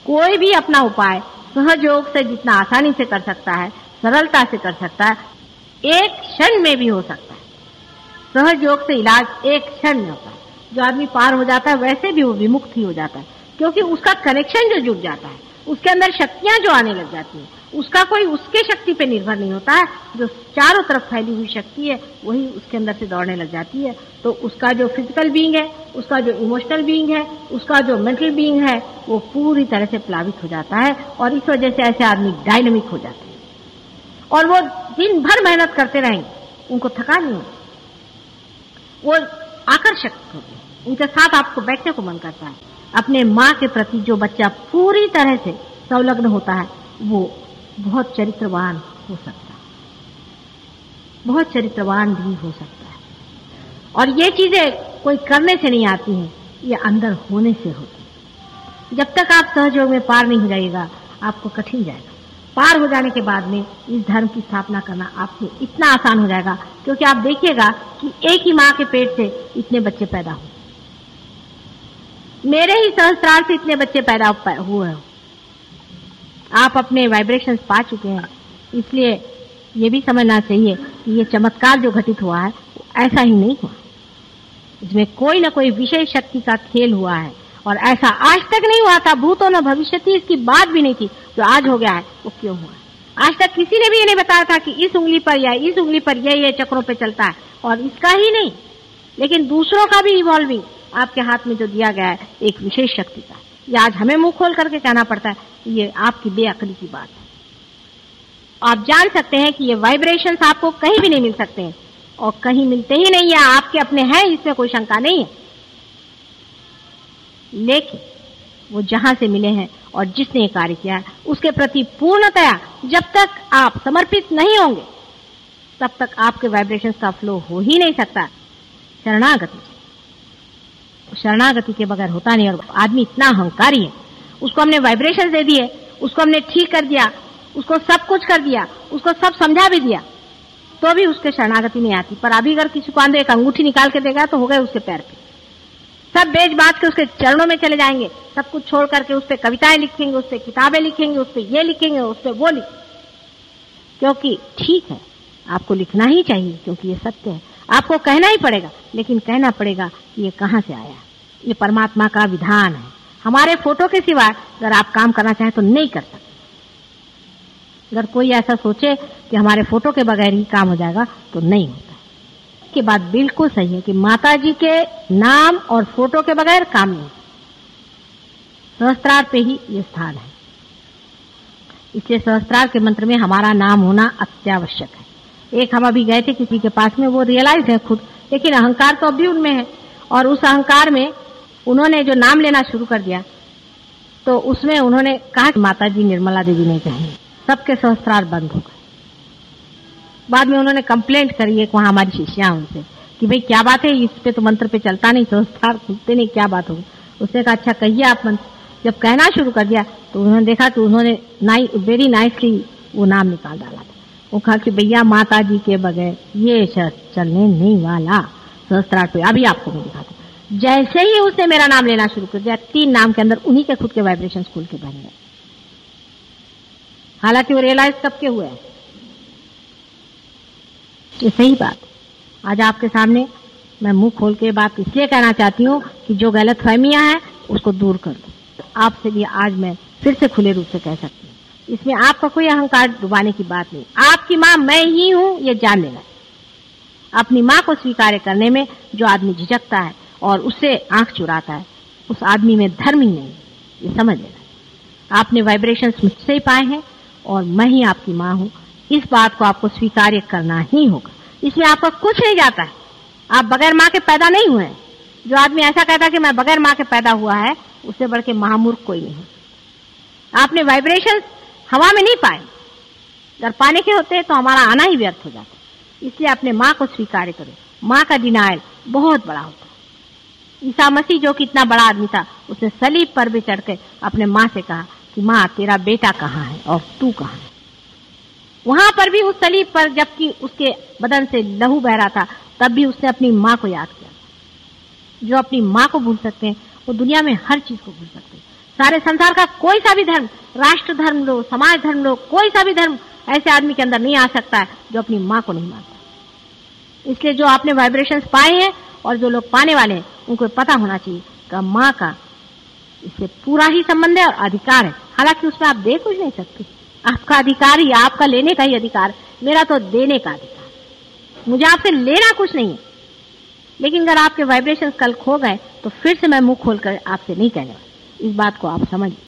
कोई भी अपना उपाय सहयोग से जितना आसानी से कर सकता है, सरलता से कर सकता है, एक क्षण में भी हो सकता है। सहयोग से इलाज एक क्षण में होता है। जो आदमी पार हो जाता है वैसे भी वो विमुक्त ही हो जाता है, क्योंकि उसका कनेक्शन जो जुड़ जाता है, उसके अंदर शक्तियां जो आने लग जाती हैं, उसका कोई उसके शक्ति पे निर्भर नहीं होता है। जो चारों तरफ फैली हुई शक्ति है वही उसके अंदर से दौड़ने लग जाती है। तो उसका जो फिजिकल बीइंग है, उसका जो इमोशनल बीइंग है, उसका जो मेंटल बीइंग है, वो पूरी तरह से प्लावित हो जाता है। और इस वजह से ऐसे आदमी डायनामिक हो जाते हैं और वो दिन भर मेहनत करते रहेंगे, उनको थकान नहीं होती, वो आकर्षक होते हैं, उनके साथ आपको बैठने को मन करता है। अपने माँ के प्रति जो बच्चा पूरी तरह से संलग्न होता है वो बहुत चरित्रवान हो सकता है, बहुत चरित्रवान भी हो सकता है। और ये चीजें कोई करने से नहीं आती हैं, ये अंदर होने से होती है। जब तक आप सहयोग में पार नहीं हो जाइएगा आपको कठिन जाएगा। पार हो जाने के बाद में इस धर्म की स्थापना करना आपको इतना आसान हो जाएगा, क्योंकि आप देखिएगा कि एक ही माँ के पेट से इतने बच्चे पैदा हुए। मेरे ही सहस्त्रार से इतने बच्चे पैदा हुए हैं। आप अपने वाइब्रेशंस पा चुके हैं, इसलिए ये भी समझना चाहिए कि ये चमत्कार जो घटित हुआ है ऐसा ही नहीं हुआ, इसमें कोई न कोई विशेष शक्ति का खेल हुआ है। और ऐसा आज तक नहीं हुआ था, भूतो न भविष्यति, इसकी बात भी नहीं थी। जो आज हो गया है वो क्यों हुआ है? आज तक किसी ने भी ये नहीं बताया था कि इस उंगली पर या इस उंगली पर ये चक्रों पे चलता है। और इसका ही नहीं, लेकिन दूसरों का भी इवॉल्विंग आपके हाथ में जो दिया गया है एक विशेष शक्ति का, ये आज हमें मुंह खोल करके कहना पड़ता है, ये आपकी बेअक्ली की बात है। आप जान सकते हैं कि ये वाइब्रेशंस आपको कहीं भी नहीं मिल सकते हैं और कहीं मिलते ही नहीं है, आपके अपने हैं, इसमें कोई शंका नहीं है। लेकिन वो जहां से मिले हैं और जिसने ये कार्य किया है उसके प्रति पूर्णतया जब तक आप समर्पित नहीं होंगे तब तक आपके वाइब्रेशंस का फ्लो हो ही नहीं सकता। शरणागति के बगैर होता नहीं। और आदमी इतना अहंकारी है, उसको हमने वाइब्रेशन दे दिए, उसको हमने ठीक कर दिया, उसको सब कुछ कर दिया, उसको सब समझा भी दिया, तो भी उसके शरणागति नहीं आती। पर अभी अगर किसी को अंदर एक अंगूठी निकाल के देगा तो हो गए उसके पैर पे, सब बेच बात के उसके चरणों में चले जाएंगे, सब कुछ छोड़ करके उस पर कविताएं लिखेंगे, उस पर किताबें लिखेंगे, उस पर ये लिखेंगे, उस पर वो लिखेंगे। क्योंकि ठीक है, आपको लिखना ही चाहिए, क्योंकि ये सत्य है, आपको कहना ही पड़ेगा। लेकिन कहना पड़ेगा कि ये कहां से आया, ये परमात्मा का विधान है। हमारे फोटो के सिवा अगर आप काम करना चाहें तो नहीं कर सकते। अगर कोई ऐसा सोचे कि हमारे फोटो के बगैर ही काम हो जाएगा तो नहीं होता। की बात बिल्कुल सही है कि माता जी के नाम और फोटो के बगैर काम नहीं। सहस्त्रार पे ही ये स्थान है, इसलिए सहस्त्रार के मंत्र में हमारा नाम होना अत्यावश्यक है। एक हम अभी गए थे किसी के पास में, वो रियलाइज है खुद, लेकिन अहंकार तो अभी उनमें है। और उस अहंकार में उन्होंने जो नाम लेना शुरू कर दिया तो उसमें उन्होंने कहा कि माता जी निर्मला देवी नहीं कहेंगे, सबके सहस्त्रार बंद हो गए। बाद में उन्होंने कंप्लेंट करी एक वहां हमारी शिष्या उनसे कि भाई क्या बात है, इस पे तो मंत्र पे चलता नहीं, सहस्त्रार खुलते नहीं, क्या बात होगी। उसने कहा अच्छा कहिए आप मंत्र। जब कहना शुरू कर दिया तो उन्होंने देखा कि उन्होंने वेरी नाइसली वो नाम निकाल डाला था। वो कहा कि भैया माता जी के बगैर ये चलने नहीं वाला, सहस्त्रार पे अभी आपको मैं दिखाता हूं। जैसे ही उसने मेरा नाम लेना शुरू कर दिया, 3 नाम के अंदर उन्हीं के खुद के वाइब्रेशन खुल के बन गए। हालांकि वो रियलाइज कब के हुए हैं, ये सही बात। आज आपके सामने मैं मुंह खोल के बात इसलिए कहना चाहती हूँ कि जो गलत फहमियां हैं उसको दूर कर दो। आपसे भी आज मैं फिर से खुले रूप से कह सकती हूँ, इसमें आपका कोई अहंकार डुबाने की बात नहीं। आपकी माँ मैं ही हूँ ये जान लेना। अपनी माँ को स्वीकार करने में जो आदमी झिझकता है और उससे आंख चुराता है, उस आदमी में धर्म ही नहीं, ये समझ लेना। आपने वाइब्रेशंस मुझसे ही पाए हैं और मैं ही आपकी माँ हूँ, इस बात को आपको स्वीकार करना ही होगा। इसमें आपका कुछ नहीं जाता है, आप बगैर माँ के पैदा नहीं हुए हैं। जो आदमी ऐसा कहता है कि मैं बगैर माँ के पैदा हुआ है, उससे बढ़ के महामूर्ख कोई नहीं है। आपने वाइब्रेशंस हवा में नहीं पाए, अगर पाने के होते तो हमारा आना ही व्यर्थ हो जाता। इसलिए अपने माँ को स्वीकार करो। माँ का डिनायल बहुत बड़ा होता है। ईसा मसीह जो कि इतना बड़ा आदमी था, उसने सलीब पर भी चढ़ के अपने माँ से कहा कि माँ तेरा बेटा कहाँ है और तू कहाँ है। वहां पर भी उस सलीब पर जबकि उसके बदन से लहू बह रहा था, तब भी उसने अपनी माँ को याद किया। जो अपनी माँ को भूल सकते हैं वो दुनिया में हर चीज को भूल सकते हैं। सारे संसार का कोई सा भी धर्म, राष्ट्र धर्म लो, समाज धर्म लो, कोई सा भी धर्म ऐसे आदमी के अंदर नहीं आ सकता है जो अपनी माँ को नहीं मानता। इसलिए जो आपने वाइब्रेशंस पाए हैं और जो लोग पाने वाले हैं उनको पता होना चाहिए कि माँ का इससे पूरा ही संबंध है और अधिकार है। हालांकि उसमें आप दे कुछ नहीं सकते, आपका अधिकार ही, आपका लेने का ही अधिकार, मेरा तो देने का अधिकार, मुझे आपसे लेना कुछ नहीं है। लेकिन अगर आपके वाइब्रेशंस कल खो गए तो फिर से मैं मुंह खोलकर आपसे नहीं कहने वाली। इस बात को आप समझिए।